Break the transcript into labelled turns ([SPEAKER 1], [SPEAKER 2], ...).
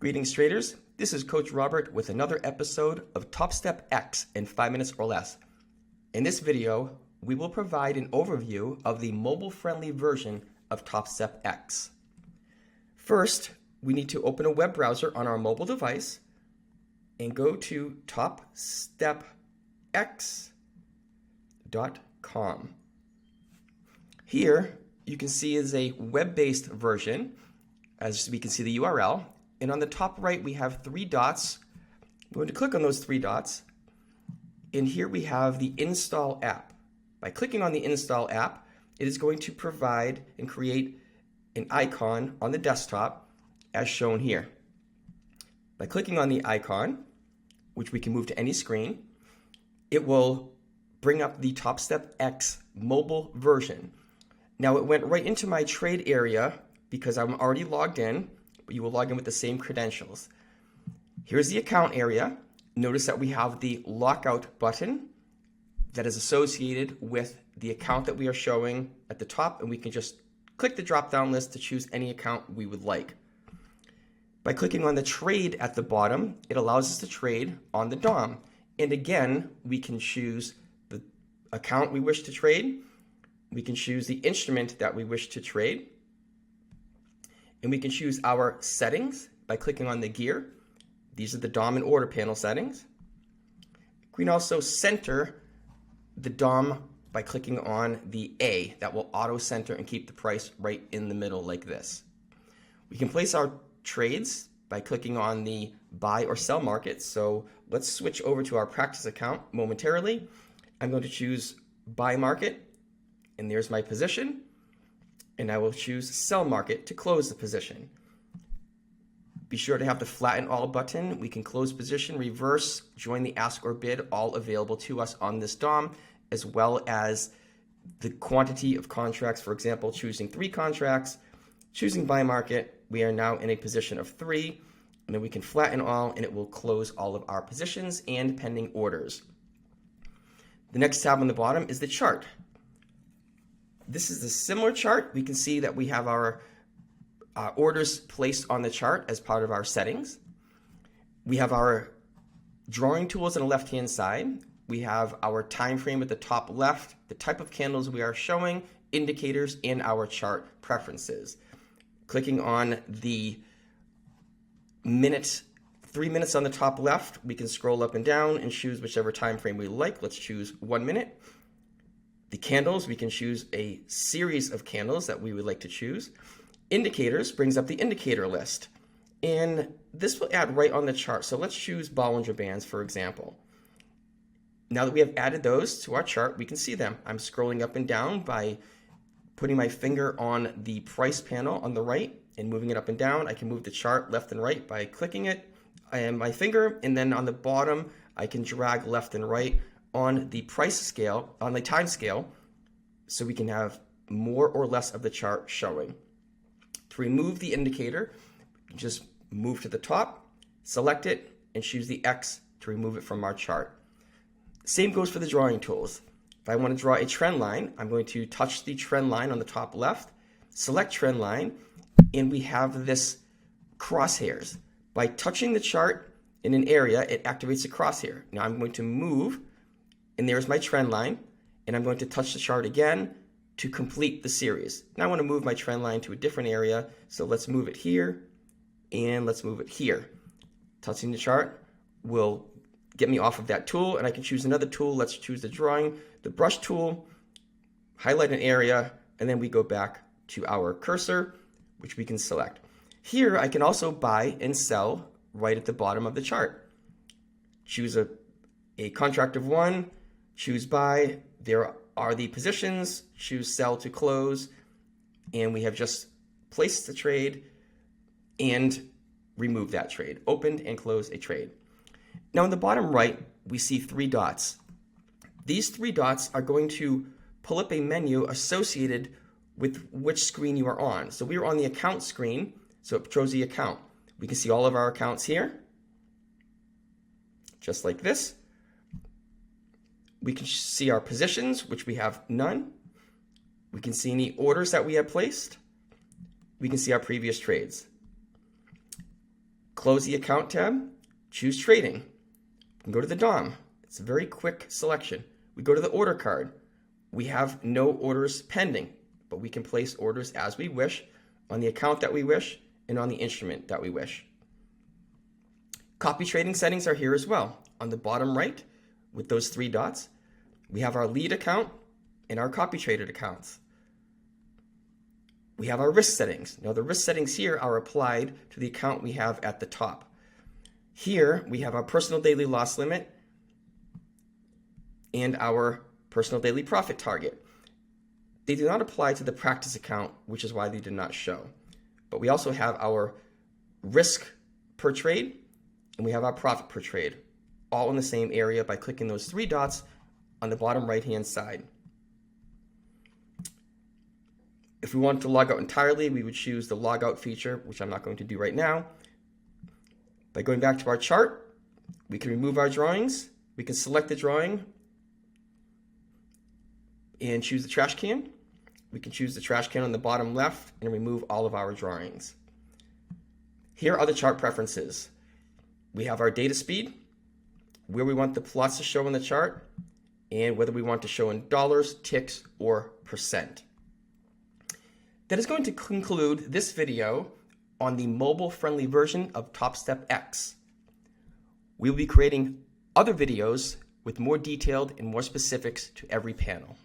[SPEAKER 1] Greetings traders, this is Coach Robert with another episode of TopstepX in 5 minutes or less. In this video, we will provide an overview of the mobile-friendly version of TopstepX. First, we need to open a web browser on our mobile device and go to TopstepX.com. Here, you can see is a web-based version, as we can see the URL. And on the top right, we have three dots. We're going to click on those three dots. And here we have the Install app. By clicking on the Install app, it is going to provide and create an icon on the desktop as shown here. By clicking on the icon, which we can move to any screen, it will bring up the TopstepX mobile version. Now it went right into my trade area because I'm already logged in. But you will log in with the same credentials. Here's the account area. Notice that we have the lockout button that is associated with the account that we are showing at the top, and we can just click the drop-down list to choose any account we would like. By clicking on the trade at the bottom, it allows us to trade on the DOM. And again, we can choose the account we wish to trade. We can choose the instrument that we wish to trade. And we can choose our settings by clicking on the gear. These are the DOM and order panel settings. We can also center the DOM by clicking on the A. That will auto center and keep the price right in the middle like this. We can place our trades by clicking on the buy or sell market. So let's switch over to our practice account momentarily. I'm going to choose buy market, and there's my position. And I will choose sell market to close the position. Be sure to have the flatten all button. We can close position, reverse, join the ask or bid, all available to us on this DOM, as well as the quantity of contracts. For example, choosing 3 contracts, choosing buy market, we are now in a position of 3, and then we can flatten all and it will close all of our positions and pending orders. The next tab on the bottom is the chart. This is a similar chart. We can see that we have our orders placed on the chart as part of our settings. We have our drawing tools on the left-hand side. We have our time frame at the top left, the type of candles we are showing, indicators, and our chart preferences. Clicking on the 3 minutes on the top left, we can scroll up and down and choose whichever time frame we like. Let's choose 1 minute. The candles, we can choose a series of candles that we would like to choose. Indicators brings up the indicator list. And this will add right on the chart. So let's choose Bollinger Bands, for example. Now that we have added those to our chart, we can see them. I'm scrolling up and down by putting my finger on the price panel on the right and moving it up and down. I can move the chart left and right by clicking it and my finger. And then on the bottom, I can drag left and right on the price scale, on the time scale, so we can have more or less of the chart showing. To remove the indicator, just move to the top, select it, and choose the X to remove it from our chart. Same goes for the drawing tools. If I want to draw a trend line, I'm going to touch the trend line on the top left, select trend line, and we have this crosshairs. By touching the chart in an area, it activates a crosshair. Now I'm going to move, and there's my trend line, and I'm going to touch the chart again to complete the series. Now I want to move my trend line to a different area, so let's move it here, and let's move it here. Touching the chart will get me off of that tool, and I can choose another tool. Let's choose the brush tool, highlight an area, and then we go back to our cursor, which we can select. Here I can also buy and sell right at the bottom of the chart. Choose a contract of 1, choose buy, there are the positions, choose sell to close, and we have just placed the trade and removed that trade, opened and closed a trade. Now in the bottom right, we see 3 dots. These 3 dots are going to pull up a menu associated with which screen you are on. So we are on the account screen, so it shows the account. We can see all of our accounts here, just like this. We can see our positions, which we have none. We can see any orders that we have placed. We can see our previous trades. close the account tab, choose trading. We can go to the DOM. It's a very quick selection. We go to the order card. We have no orders pending, but we can place orders as we wish on the account that we wish and on the instrument that we wish. Copy trading settings are here as well. On the bottom right, with those 3 dots, we have our lead account and our copy traded accounts. We have our risk settings. Now the risk settings here are applied to the account we have at the top. Here we have our personal daily loss limit and our personal daily profit target. They do not apply to the practice account, which is why they did not show. But we also have our risk per trade and we have our profit per trade, all in the same area by clicking those 3 dots on the bottom right-hand side. If we wanted to log out entirely, we would choose the logout feature, which I'm not going to do right now. By going back to our chart, we can remove our drawings. We can select the drawing and choose the trash can. We can choose the trash can on the bottom left and remove all of our drawings. Here are the chart preferences. We have our data speed, where we want the plots to show in the chart, and whether we want to show in dollars, ticks, or percent. That is going to conclude this video on the mobile-friendly version of TopstepX. We will be creating other videos with more detailed and more specifics to every panel.